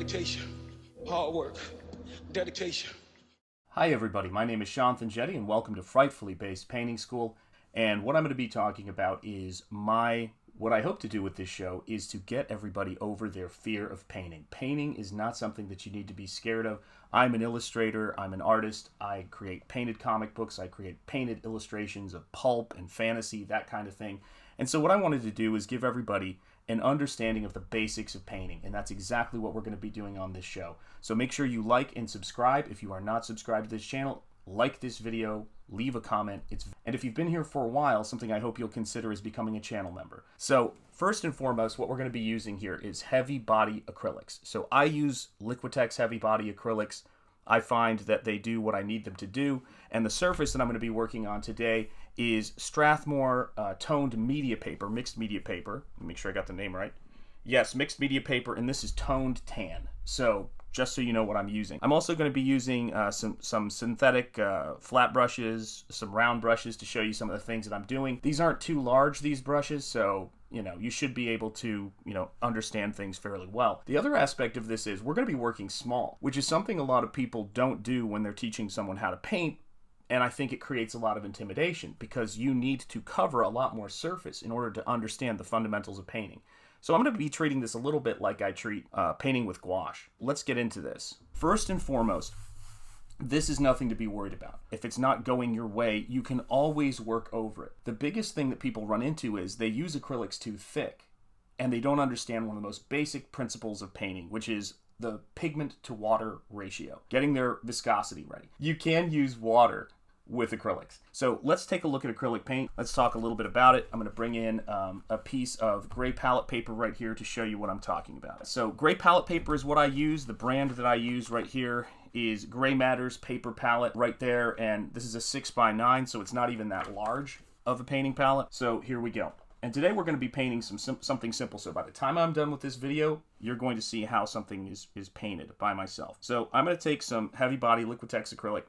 Meditation, hard work, dedication. Hi everybody, my name is Shanth Enjeti and welcome to Frightfully based painting school. And what I'm going to be talking about is what I hope to do with this show is to get everybody over their fear of painting. Painting is not something that you need to be scared of. I'm an illustrator, I'm an artist, I create painted comic books, I create painted illustrations of pulp and fantasy, that kind of thing. And so what I wanted to do is give everybody an understanding of the basics of painting, and that's exactly what we're going to be doing on this show. So make sure you like and subscribe. If you are not subscribed to this channel, like this video, leave a comment. And if you've been here for a while, something I hope you'll consider is becoming a channel member. So first and foremost, what we're going to be using here is heavy body acrylics. So I use Liquitex heavy body acrylics. I find that they do what I need them to do, and the surface that I'm going to be working on today is Strathmore toned media paper, mixed media paper. Let me make sure I got the name right. Yes, mixed media paper, and this is toned tan. So just so you know what I'm using. I'm also going to be using some synthetic flat brushes, some round brushes to show you some of the things that I'm doing. These aren't too large, these brushes, so you should be able to, understand things fairly well. The other aspect of this is we're going to be working small, which is something a lot of people don't do when they're teaching someone how to paint. And I think it creates a lot of intimidation because you need to cover a lot more surface in order to understand the fundamentals of painting. So I'm going to be treating this a little bit like I treat painting with gouache. Let's get into this. First and foremost, this is nothing to be worried about. If it's not going your way, you can always work over it. The biggest thing that people run into is they use acrylics too thick, and they don't understand one of the most basic principles of painting, which is the pigment to water ratio, getting their viscosity ready. You can use water with acrylics. So let's take a look at acrylic paint. Let's talk a little bit about it. I'm going to bring in a piece of gray palette paper right here to show you what I'm talking about. So gray palette paper is what I use. The brand that I use right here is Gray Matters paper palette right there, and this is a 6x9, so it's not even that large of a painting palette. So here we go. And today we're going to be painting something simple. So by the time I'm done with this video, you're going to see how something is painted by myself. So I'm going to take some heavy body Liquitex acrylic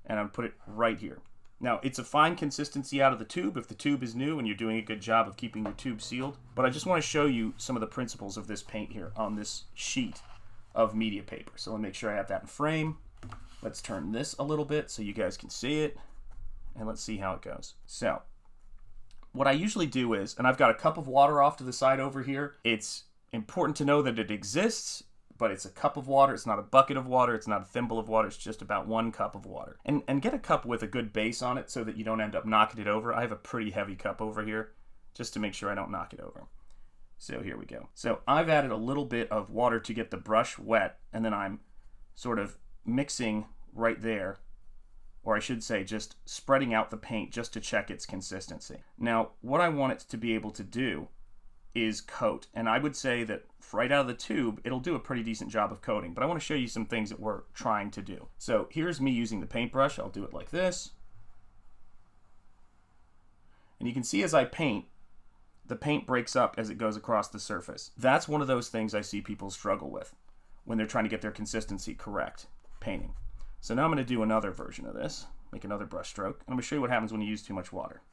and I'll put it right here. Now, it's a fine consistency out of the tube if the tube is new and you're doing a good job of keeping your tube sealed. But I just want to show you some of the principles of this paint here on this sheet of media paper. So let me make sure I have that in frame. Let's turn this a little bit so you guys can see it. And let's see how it goes. So, what I usually do is, and I've got a cup of water off to the side over here. It's important to know that it exists, but it's a cup of water. It's not a bucket of water. It's not a thimble of water. It's just about 1 cup of water. And get a cup with a good base on it so that you don't end up knocking it over. I have a pretty heavy cup over here just to make sure I don't knock it over. So here we go. So I've added a little bit of water to get the brush wet, and then I'm sort of mixing right there, or I should say just spreading out the paint just to check its consistency. Now, what I want it to be able to do is coat, and I would say that right out of the tube it'll do a pretty decent job of coating, but I want to show you some things that we're trying to do. So here's me using the paintbrush. I'll do it like this, and you can see as I paint, the paint breaks up as it goes across the surface. That's one of those things I see people struggle with when they're trying to get their consistency correct painting. So now I'm going to do another version of this, make another brush stroke, and I'm going to show you what happens when you use too much water.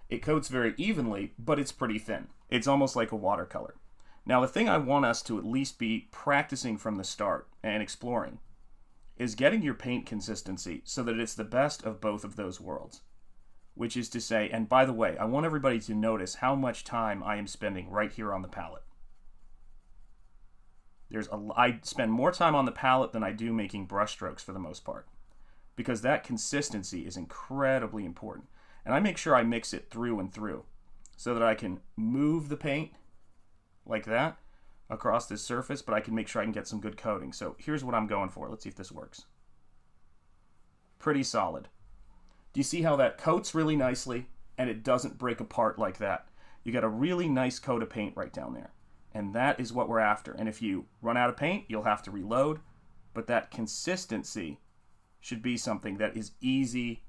It coats very evenly, but it's pretty thin. It's almost like a watercolor. Now, the thing I want us to at least be practicing from the start and exploring is getting your paint consistency so that it's the best of both of those worlds. Which is to say, and by the way, I want everybody to notice how much time I am spending right here on the palette. I spend more time on the palette than I do making brush strokes for the most part, because that consistency is incredibly important. And I make sure I mix it through and through so that I can move the paint like that across this surface, but I can make sure I can get some good coating. So here's what I'm going for. Let's see if this works. Pretty solid. Do you see how that coats really nicely and it doesn't break apart like that? You got a really nice coat of paint right down there. And that is what we're after. And if you run out of paint, you'll have to reload. But that consistency should be something that is easy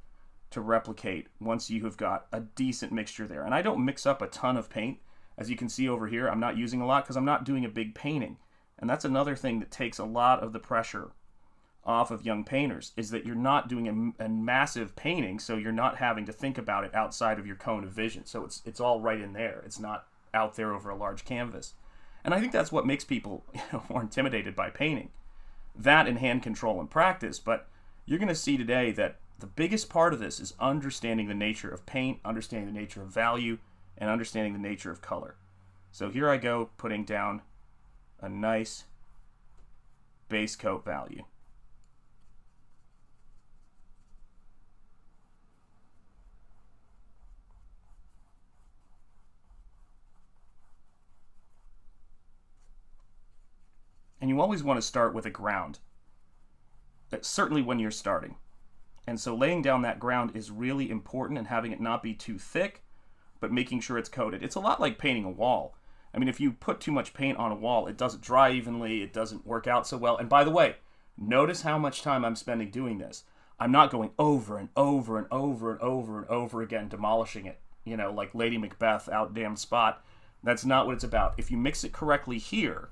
to replicate once you have got a decent mixture there. And I don't mix up a ton of paint. As you can see over here, I'm not using a lot because I'm not doing a big painting. And that's another thing that takes a lot of the pressure off of young painters is that you're not doing a massive painting, so you're not having to think about it outside of your cone of vision. So it's all right in there. It's not out there over a large canvas. And I think that's what makes people more intimidated by painting. That and hand control and practice, but you're going to see today that the biggest part of this is understanding the nature of paint, understanding the nature of value, and understanding the nature of color. So here I go, putting down a nice base coat value. And you always want to start with a ground, certainly when you're starting. And so laying down that ground is really important, and having it not be too thick, but making sure it's coated. It's a lot like painting a wall. I mean, if you put too much paint on a wall, it doesn't dry evenly, it doesn't work out so well. And by the way, notice how much time I'm spending doing this. I'm not going over and over and over and over and over again, demolishing it, like Lady Macbeth, out damn spot. That's not what it's about. If you mix it correctly here,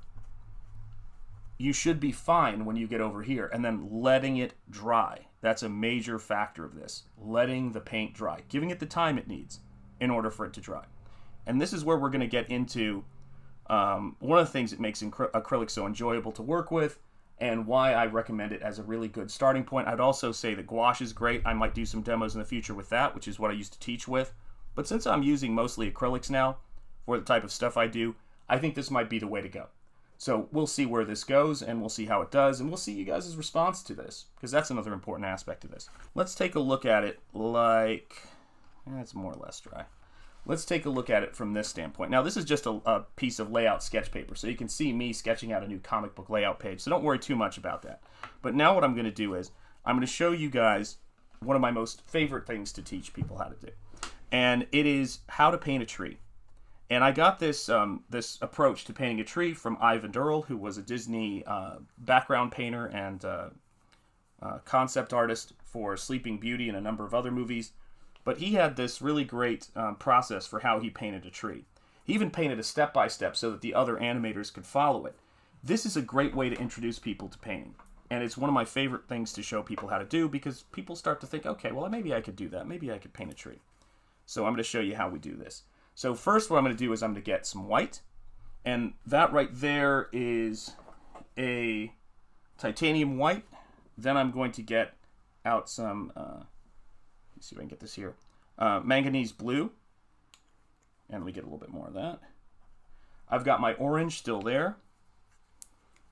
you should be fine when you get over here, and then letting it dry. That's a major factor of this. Letting the paint dry. Giving it the time it needs in order for it to dry. And this is where we're going to get into one of the things that makes acrylic so enjoyable to work with, and why I recommend it as a really good starting point. I'd also say that gouache is great. I might do some demos in the future with that, which is what I used to teach with. But since I'm using mostly acrylics now for the type of stuff I do, I think this might be the way to go. So we'll see where this goes, and we'll see how it does, and we'll see you guys' response to this, because that's another important aspect of this. Let's take a look at it like... it's more or less dry. Let's take a look at it from this standpoint. Now, this is just a piece of layout sketch paper, so you can see me sketching out a new comic book layout page, so don't worry too much about that. But now what I'm going to do is, I'm going to show you guys one of my most favorite things to teach people how to do, and it is how to paint a tree. And I got this this approach to painting a tree from Ivan Durrell, who was a Disney background painter and concept artist for Sleeping Beauty and a number of other movies. But he had this really great process for how he painted a tree. He even painted a step-by-step so that the other animators could follow it. This is a great way to introduce people to painting. And it's one of my favorite things to show people how to do, because people start to think, okay, well, maybe I could do that. Maybe I could paint a tree. So I'm going to show you how we do this. So first what I'm going to do is I'm going to get some white, and that right there is a titanium white. Then I'm going to get out some, let's see if I can get this here, manganese blue, and let me get a little bit more of that. I've got my orange still there,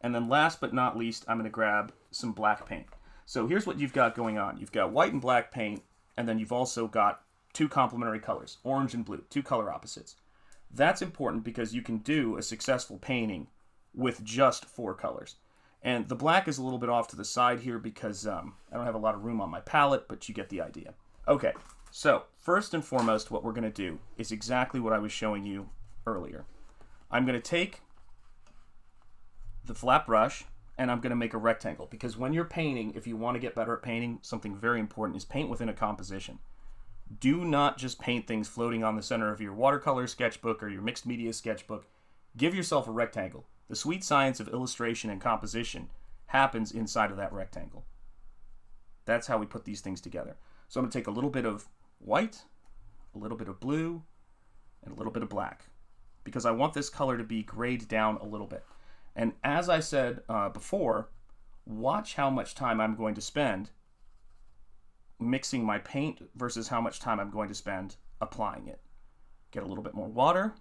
and then last but not least, I'm going to grab some black paint. So here's what you've got going on. You've got white and black paint, and then you've also got two complementary colors, orange and blue, two color opposites. That's important because you can do a successful painting with just 4 colors. And the black is a little bit off to the side here because I don't have a lot of room on my palette, but you get the idea. Okay, so first and foremost, what we're going to do is exactly what I was showing you earlier. I'm going to take the flat brush and I'm going to make a rectangle, because when you're painting, if you want to get better at painting, something very important is paint within a composition. Do not just paint things floating on the center of your watercolor sketchbook or your mixed media sketchbook. Give yourself a rectangle. The sweet science of illustration and composition happens inside of that rectangle. That's how we put these things together. So I'm going to take a little bit of white, a little bit of blue, and a little bit of black, because I want this color to be grayed down a little bit. And as I said before, watch how much time I'm going to spend mixing my paint versus how much time I'm going to spend applying it. Get a little bit more water.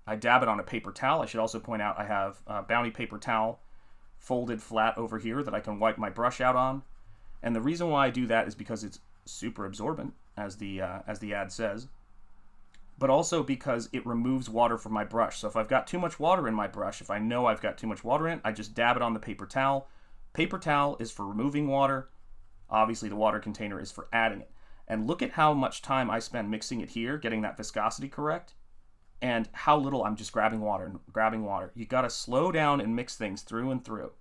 I dab it on a paper towel. I should also point out I have a Bounty paper towel folded flat over here that I can wipe my brush out on. And the reason why I do that is because it's super absorbent, as the ad says, but also because it removes water from my brush. So if I've got too much water in my brush, if I know I've got too much water in it, I just dab it on the paper towel. Paper towel is for removing water. Obviously, the water container is for adding it. And look at how much time I spend mixing it here, getting that viscosity correct, and how little I'm just grabbing water and grabbing water. You got to slow down and mix things through and through.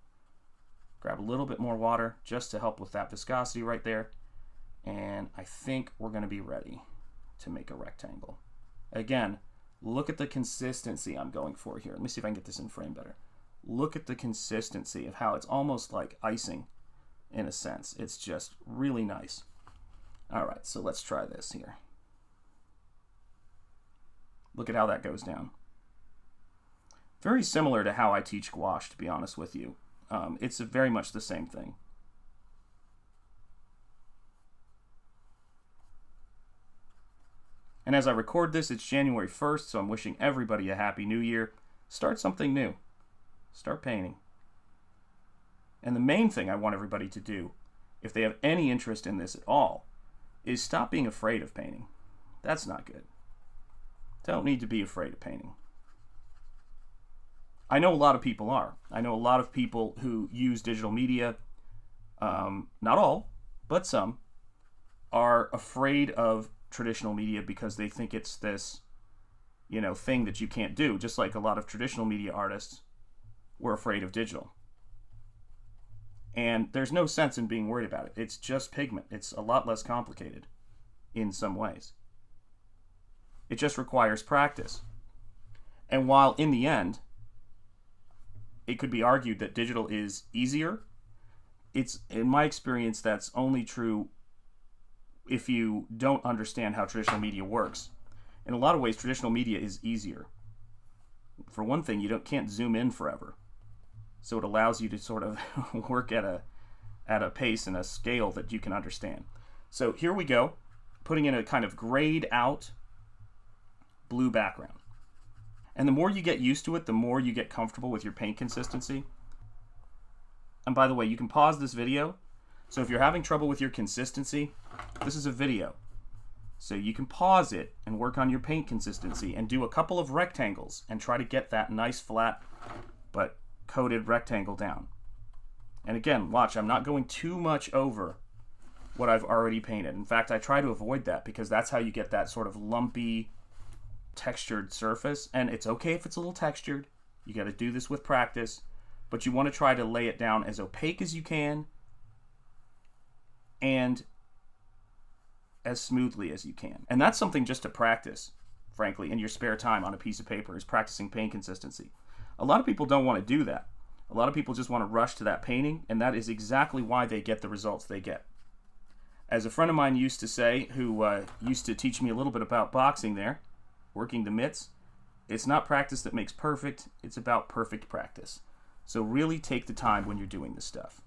Grab a little bit more water just to help with that viscosity right there. And I think we're going to be ready to make a rectangle. Again, look at the consistency I'm going for here. Let me see if I can get this in frame better. Look at the consistency of how it's almost like icing in a sense. It's just really nice. All right, so let's try this here. Look at how that goes down. Very similar to how I teach gouache, to be honest with you. It's very much the same thing. And as I record this, it's January 1st, so I'm wishing everybody a happy new year. Start something new. Start painting. And the main thing I want everybody to do, if they have any interest in this at all, is stop being afraid of painting. That's not good. Don't need to be afraid of painting. I know a lot of people are. I know a lot of people who use digital media, not all, but some, are afraid of traditional media because they think it's this, thing that you can't do, just like a lot of traditional media artists were afraid of digital. And there's no sense in being worried about it. It's just pigment. It's a lot less complicated in some ways. It just requires practice. And while in the end, it could be argued that digital is easier, it's, in my experience, that's only true if you don't understand how traditional media works. In a lot of ways, traditional media is easier. For one thing, you can't zoom in forever. So it allows you to sort of work at a pace and a scale that you can understand. So here we go, putting in a kind of grayed out blue background. And the more you get used to it, the more you get comfortable with your paint consistency. And by the way, you can pause this video. So if you're having trouble with your consistency, this is a video. So you can pause it and work on your paint consistency and do a couple of rectangles and try to get that nice flat but coated rectangle down. And again, watch, I'm not going too much over what I've already painted. In fact, I try to avoid that because that's how you get that sort of lumpy, textured surface. And it's okay if it's a little textured. You got to do this with practice, but you want to try to lay it down as opaque as you can and as smoothly as you can. And that's something just to practice, frankly, in your spare time on a piece of paper, is practicing paint consistency. A lot of people don't want to do that. A lot of people just want to rush to that painting, and that is exactly why they get the results they get. As a friend of mine used to say, who used to teach me a little bit about boxing there, working the mitts, it's not practice that makes perfect, it's about perfect practice. So really take the time when you're doing this stuff.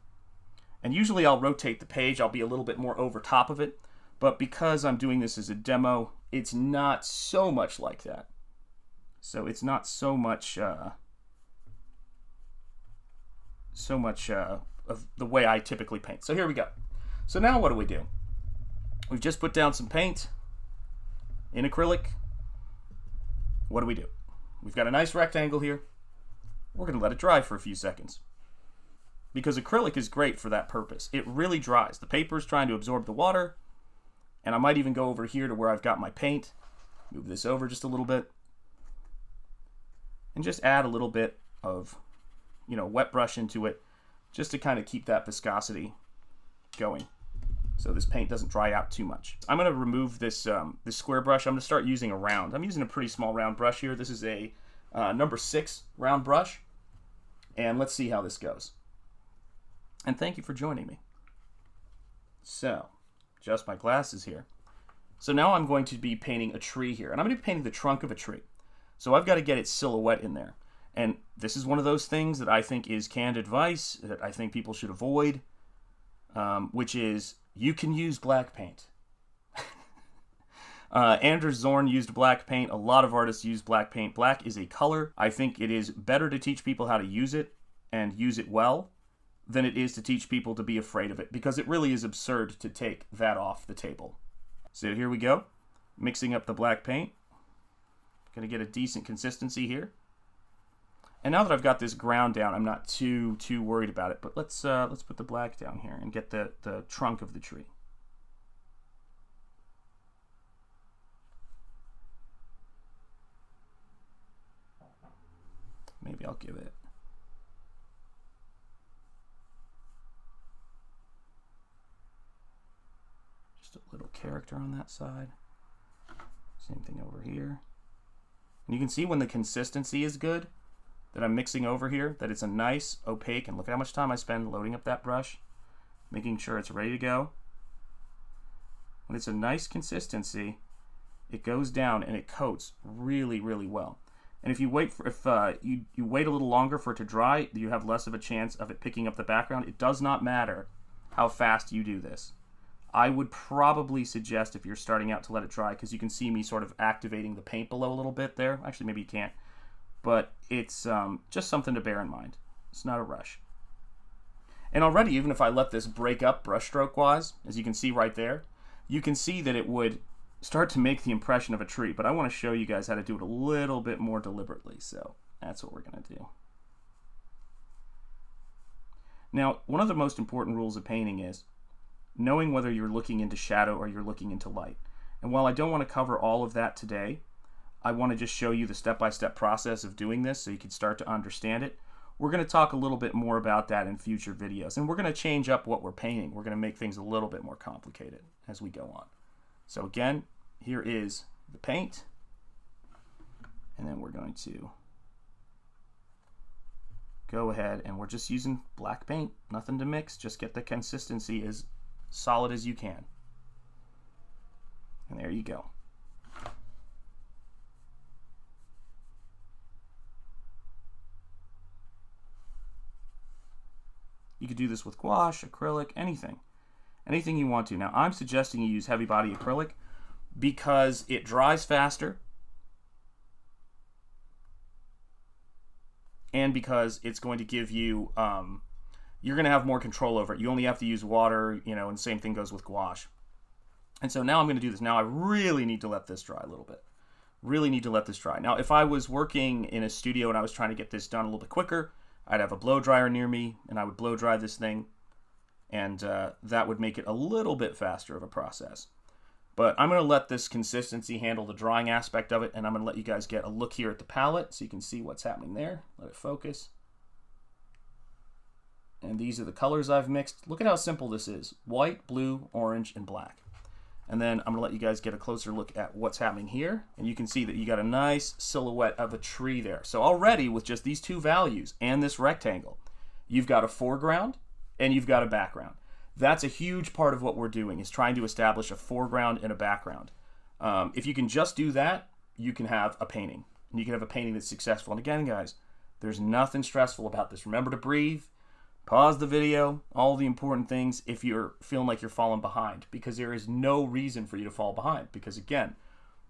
And usually I'll rotate the page, I'll be a little bit more over top of it, but because I'm doing this as a demo, it's not so much like that. So it's not so much of the way I typically paint. So here we go. So now what do? We've just put down some paint in acrylic. What do? We've got a nice rectangle here. We're going to let it dry for a few seconds. Because acrylic is great for that purpose. It really dries. The paper is trying to absorb the water. And I might even go over here to where I've got my paint. Move this over just a little bit. And just add a little bit of, wet brush into it, just to kind of keep that viscosity going, so this paint doesn't dry out too much. I'm going to remove this this square brush. I'm going to start using a round. I'm using a pretty small round brush here. This is a number 6 round brush, and let's see how this goes. And thank you for joining me. So, adjust my glasses here. So now I'm going to be painting a tree here, and I'm going to be painting the trunk of a tree. So I've got to get its silhouette in there. And this is one of those things that I think is canned advice that I think people should avoid, which is you can use black paint. Anders Zorn used black paint. A lot of artists use black paint. Black is a color. I think it is better to teach people how to use it and use it well than it is to teach people to be afraid of it, because it really is absurd to take that off the table. So here we go, mixing up the black paint. Gonna get a decent consistency here. And now that I've got this ground down, I'm not too worried about it. But let's put the black down here and get the trunk of the tree. Maybe I'll give it just a little character on that side. Same thing over here. And you can see when the consistency is good that I'm mixing over here, that it's a nice opaque, and look at how much time I spend loading up that brush, making sure it's ready to go. When it's a nice consistency, it goes down and it coats really, really well. And if you wait for, you wait a little longer for it to dry, you have less of a chance of it picking up the background. It does not matter how fast you do this. I would probably suggest, if you're starting out, to let it dry, because you can see me sort of activating the paint below a little bit there. Actually, maybe you can't. But it's just something to bear in mind. It's not a rush. And already, even if I let this break up brushstroke-wise, as you can see right there, you can see that it would start to make the impression of a tree. But I want to show you guys how to do it a little bit more deliberately. So that's what we're going to do. Now, one of the most important rules of painting is knowing whether you're looking into shadow or you're looking into light. And while I don't want to cover all of that today, I want to just show you the step-by-step process of doing this so you can start to understand it. We're going to talk a little bit more about that in future videos. And we're going to change up what we're painting. We're going to make things a little bit more complicated as we go on. So again, here is the paint. And then we're going to go ahead, and we're just using black paint. Nothing to mix. Just get the consistency as solid as you can. And there you go. You could do this with gouache, acrylic, anything. Anything you want to. Now, I'm suggesting you use heavy body acrylic because it dries faster and because it's going to give you, you're going to have more control over it. You only have to use water, you know, and same thing goes with gouache. And so now I'm going to do this. Now I really need to let this dry a little bit. Really need to let this dry. Now, if I was working in a studio and I was trying to get this done a little bit quicker, I'd have a blow dryer near me and I would blow dry this thing, and that would make it a little bit faster of a process. But I'm going to let this consistency handle the drying aspect of it, and I'm going to let you guys get a look here at the palette so you can see what's happening there. Let it focus. And these are the colors I've mixed. Look at how simple this is. White, blue, orange, and black. And then I'm going to let you guys get a closer look at what's happening here. And you can see that you got a nice silhouette of a tree there. So already with just these two values and this rectangle, you've got a foreground and you've got a background. That's a huge part of what we're doing, is trying to establish a foreground and a background. If you can just do that, you can have a painting. And you can have a painting that's successful. And again, guys, there's nothing stressful about this. Remember to breathe. Pause the video, all the important things if you're feeling like you're falling behind, because there is no reason for you to fall behind, because again,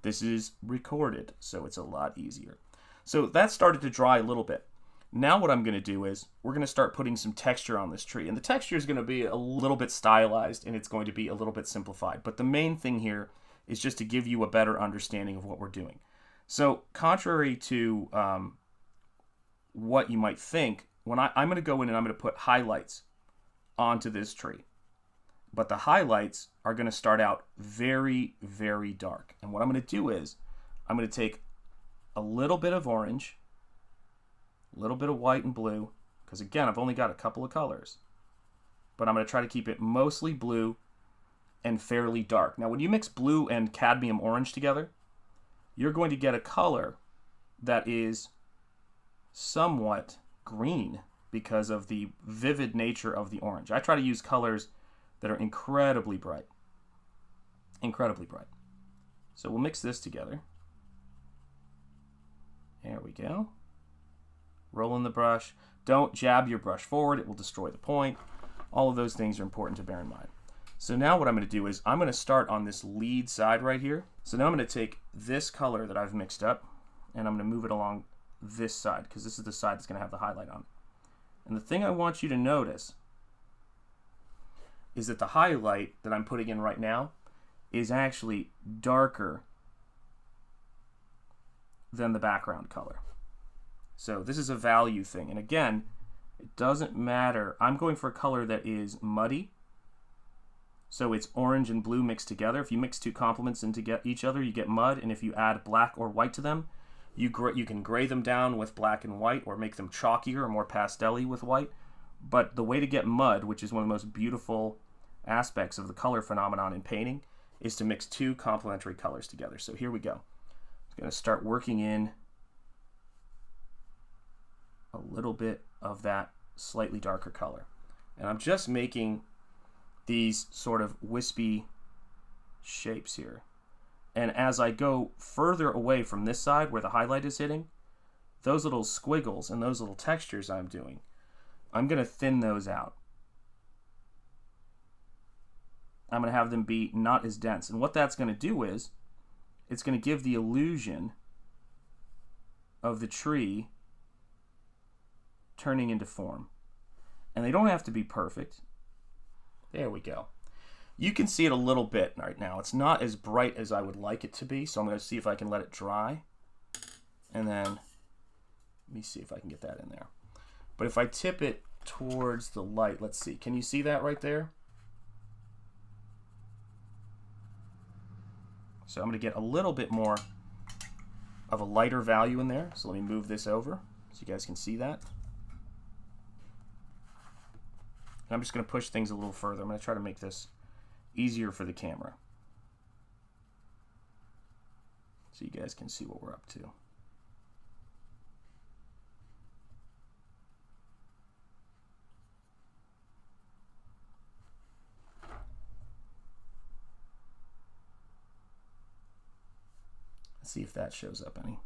this is recorded, so it's a lot easier. So that started to dry a little bit. Now what I'm going to do is we're going to start putting some texture on this tree, and the texture is going to be a little bit stylized and it's going to be a little bit simplified, but the main thing here is just to give you a better understanding of what we're doing. So contrary to what you might think, when I'm going to go in and I'm going to put highlights onto this tree. But the highlights are going to start out very, very dark. And what I'm going to do is I'm going to take a little bit of orange, a little bit of white and blue, because again, I've only got a couple of colors. But I'm going to try to keep it mostly blue and fairly dark. Now, when you mix blue and cadmium orange together, you're going to get a color that is somewhat green because of the vivid nature of the orange. I try to use colors that are incredibly bright. Incredibly bright. So we'll mix this together. There we go. Roll in the brush. Don't jab your brush forward. It will destroy the point. All of those things are important to bear in mind. So now what I'm going to do is I'm going to start on this lead side right here. So now I'm going to take this color that I've mixed up and I'm going to move it along this side, because this is the side that's going to have the highlight on it. And the thing I want you to notice is that the highlight that I'm putting in right now is actually darker than the background color. So this is a value thing. And again, it doesn't matter. I'm going for a color that is muddy. So it's orange and blue mixed together. If you mix two complements into each other, you get mud. And if you add black or white to them, you can gray them down with black and white, or make them chalkier or more pastel-y with white. But the way to get mud, which is one of the most beautiful aspects of the color phenomenon in painting, is to mix two complementary colors together. So here we go. I'm going to start working in a little bit of that slightly darker color. And I'm just making these sort of wispy shapes here. And as I go further away from this side where the highlight is hitting, those little squiggles and those little textures I'm doing, I'm going to thin those out. I'm going to have them be not as dense. And what that's going to do is, it's going to give the illusion of the tree turning into form. And they don't have to be perfect. There we go. You can see it a little bit right now. It's not as bright as I would like it to be, so I'm going to see if I can let it dry. And then, let me see if I can get that in there. But if I tip it towards the light, let's see. Can you see that right there? So I'm going to get a little bit more of a lighter value in there. So let me move this over so you guys can see that. And I'm just going to push things a little further. I'm going to try to make this easier for the camera, so you guys can see what we're up to. Let's see if that shows up any.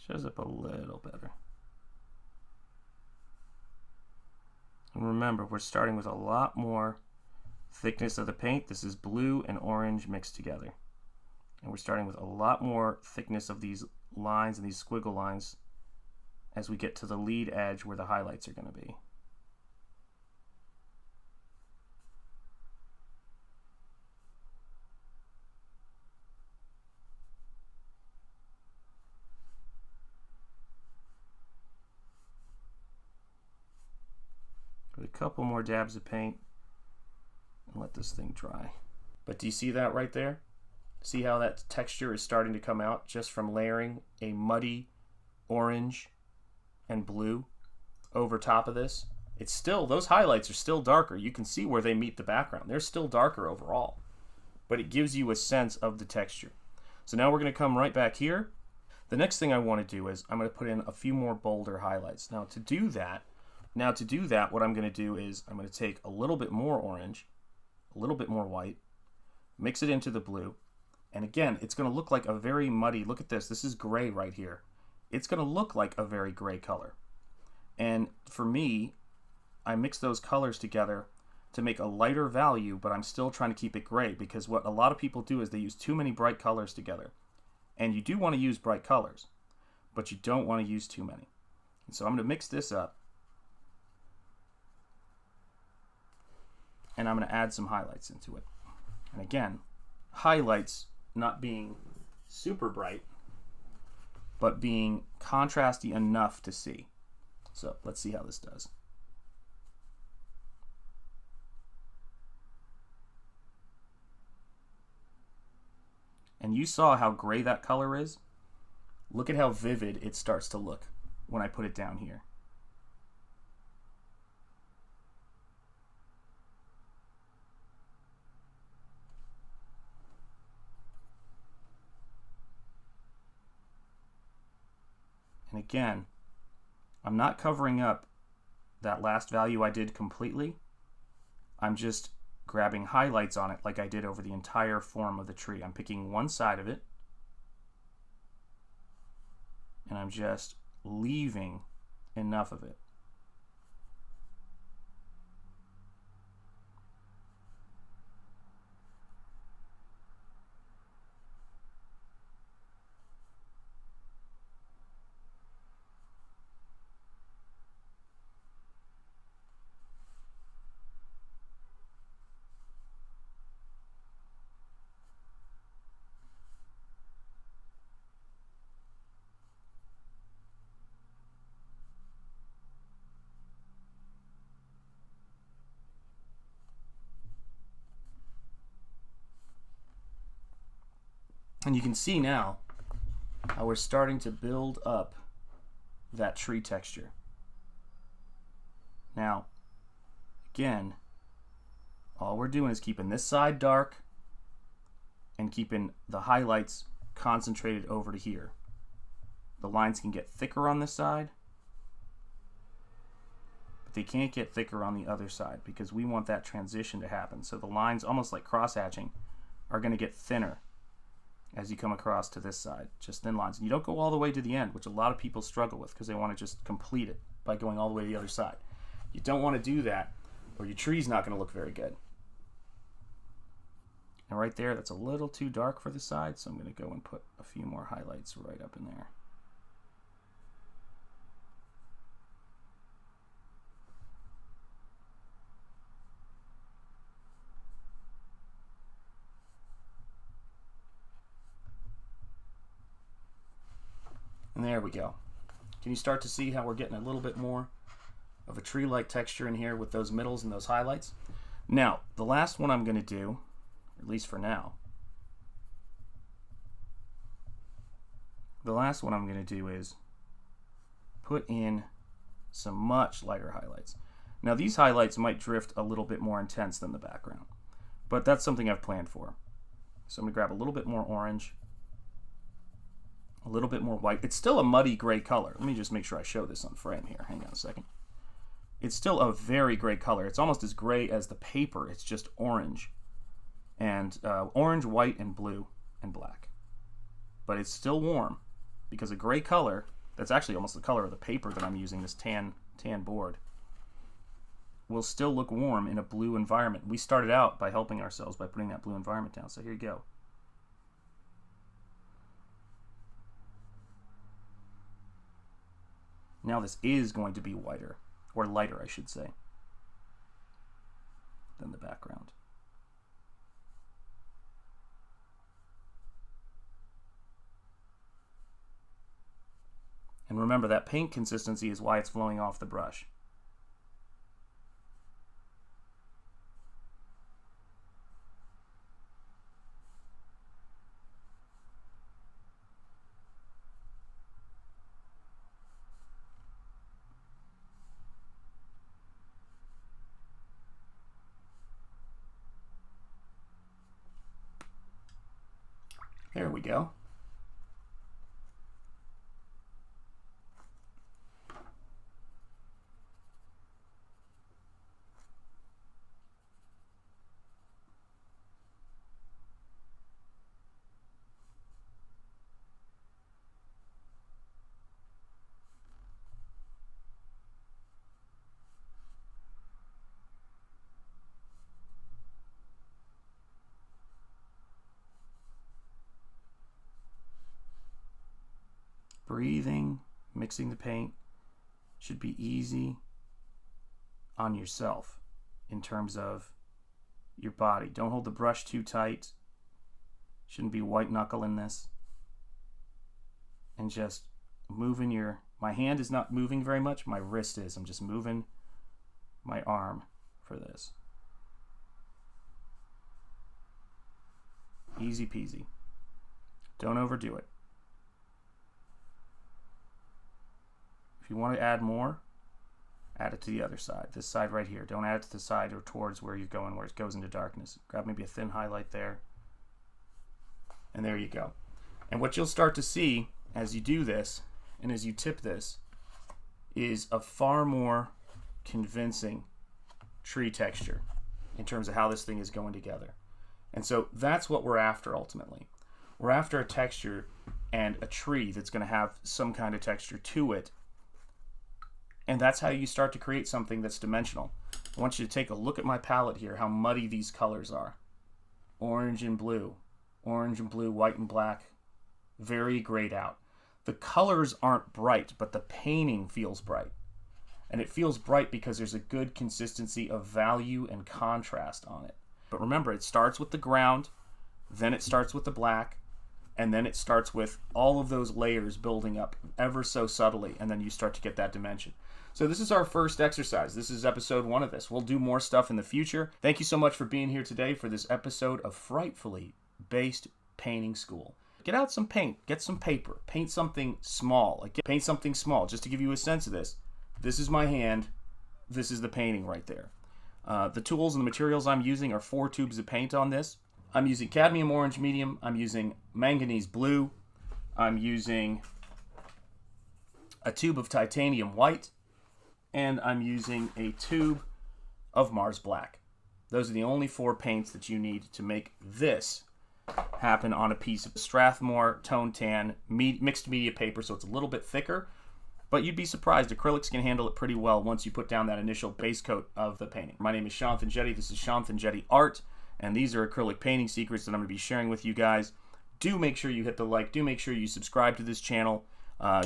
Shows up a little better. And remember, we're starting with a lot more thickness of the paint. This is blue and orange mixed together. And we're starting with a lot more thickness of these lines and these squiggle lines as we get to the lead edge where the highlights are going to be. A couple more dabs of paint and let this thing dry. But do you see that right there? See how that texture is starting to come out just from layering a muddy orange and blue over top of this? It's still, those highlights are still darker. You can see where they meet the background. They're still darker overall, but it gives you a sense of the texture. So now we're going to come right back here. The next thing I want to do is I'm going to put in a few more bolder highlights. Now to do that, what I'm going to do is I'm going to take a little bit more orange, a little bit more white, mix it into the blue, and again, it's going to look like a very muddy, look at this, this is gray right here. It's going to look like a very gray color. And for me, I mix those colors together to make a lighter value, but I'm still trying to keep it gray, because what a lot of people do is they use too many bright colors together. And you do want to use bright colors, but you don't want to use too many. And so I'm going to mix this up. And I'm going to add some highlights into it. And again, highlights not being super bright, but being contrasty enough to see. So let's see how this does. And you saw how gray that color is? Look at how vivid it starts to look when I put it down here. And again, I'm not covering up that last value I did completely. I'm just grabbing highlights on it like I did over the entire form of the tree. I'm picking one side of it, and I'm just leaving enough of it. And you can see now how we're starting to build up that tree texture. Now, again, all we're doing is keeping this side dark and keeping the highlights concentrated over to here. The lines can get thicker on this side, but they can't get thicker on the other side because we want that transition to happen. So the lines, almost like cross-hatching, are going to get thinner as you come across to this side, just thin lines. And you don't go all the way to the end, which a lot of people struggle with because they want to just complete it by going all the way to the other side. You don't want to do that, or your tree's not going to look very good. And right there, that's a little too dark for the side, so I'm going to go and put a few more highlights right up in there. And there we go. Can you start to see how we're getting a little bit more of a tree-like texture in here with those middles and those highlights? Now, the last one I'm going to do, at least for now, the last one I'm going to do is put in some much lighter highlights. Now, these highlights might drift a little bit more intense than the background, but that's something I've planned for. So I'm going to grab a little bit more orange, a little bit more white. It's still a muddy gray color. Let me just make sure I show this on frame here. Hang on a second. It's still a very gray color. It's almost as gray as the paper. It's just orange. And orange, white, and blue, and black. But it's still warm because a gray color, that's actually almost the color of the paper that I'm using, this tan board, will still look warm in a blue environment. We started out by helping ourselves by putting that blue environment down. So here you go. Now this is going to be whiter, or lighter, I should say, than the background. And remember, that paint consistency is why it's flowing off the brush. There we go. Breathing, mixing the paint should be easy on yourself in terms of your body. Don't hold the brush too tight. Shouldn't be white knuckling this. And just moving my hand is not moving very much, my wrist is. I'm just moving my arm for this. Easy peasy. Don't overdo it. If you want to add more, add it to the other side. This side right here. Don't add it to the side or towards where you're going, where it goes into darkness. Grab maybe a thin highlight there. And there you go. And what you'll start to see as you do this, and as you tip this, is a far more convincing tree texture in terms of how this thing is going together. And so that's what we're after ultimately. We're after a texture and a tree that's going to have some kind of texture to it. And that's how you start to create something that's dimensional. I want you to take a look at my palette here, how muddy these colors are. Orange and blue, white and black, very grayed out. The colors aren't bright, but the painting feels bright. And it feels bright because there's a good consistency of value and contrast on it. But remember, it starts with the ground, then it starts with the black, and then it starts with all of those layers building up ever so subtly, and then you start to get that dimension. So this is our first exercise. This is episode 1 of this. We'll do more stuff in the future. Thank you so much for being here today for this episode of Frightfully Based Painting School. Get out some paint. Get some paper. Paint something small. Paint something small just to give you a sense of this. This is my hand. This is the painting right there. The tools and the materials I'm using are 4 tubes of paint on this. I'm using cadmium orange medium, I'm using manganese blue, I'm using a tube of titanium white, and I'm using a tube of Mars black. Those are the only 4 paints that you need to make this happen on a piece of Strathmore Tone Tan mixed media paper, so it's a little bit thicker, but you'd be surprised. Acrylics can handle it pretty well once you put down that initial base coat of the painting. My name is Shanth Enjeti. This is Shanth Enjeti Art, and these are acrylic painting secrets that I'm going to be sharing with you guys. Do make sure you hit the like. Do make sure you subscribe to this channel.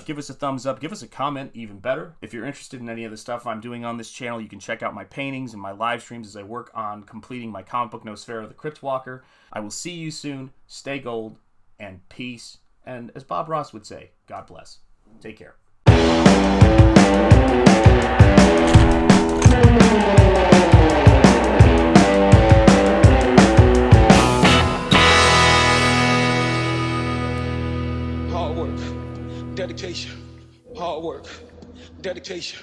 Give us a thumbs up. Give us a comment, even better. If you're interested in any of the stuff I'm doing on this channel, you can check out my paintings and my live streams as I work on completing my comic book Nosfera the Crypt Walker. I will see you soon. Stay gold and peace. And as Bob Ross would say, God bless. Take care. Hard work, dedication, hard work, dedication.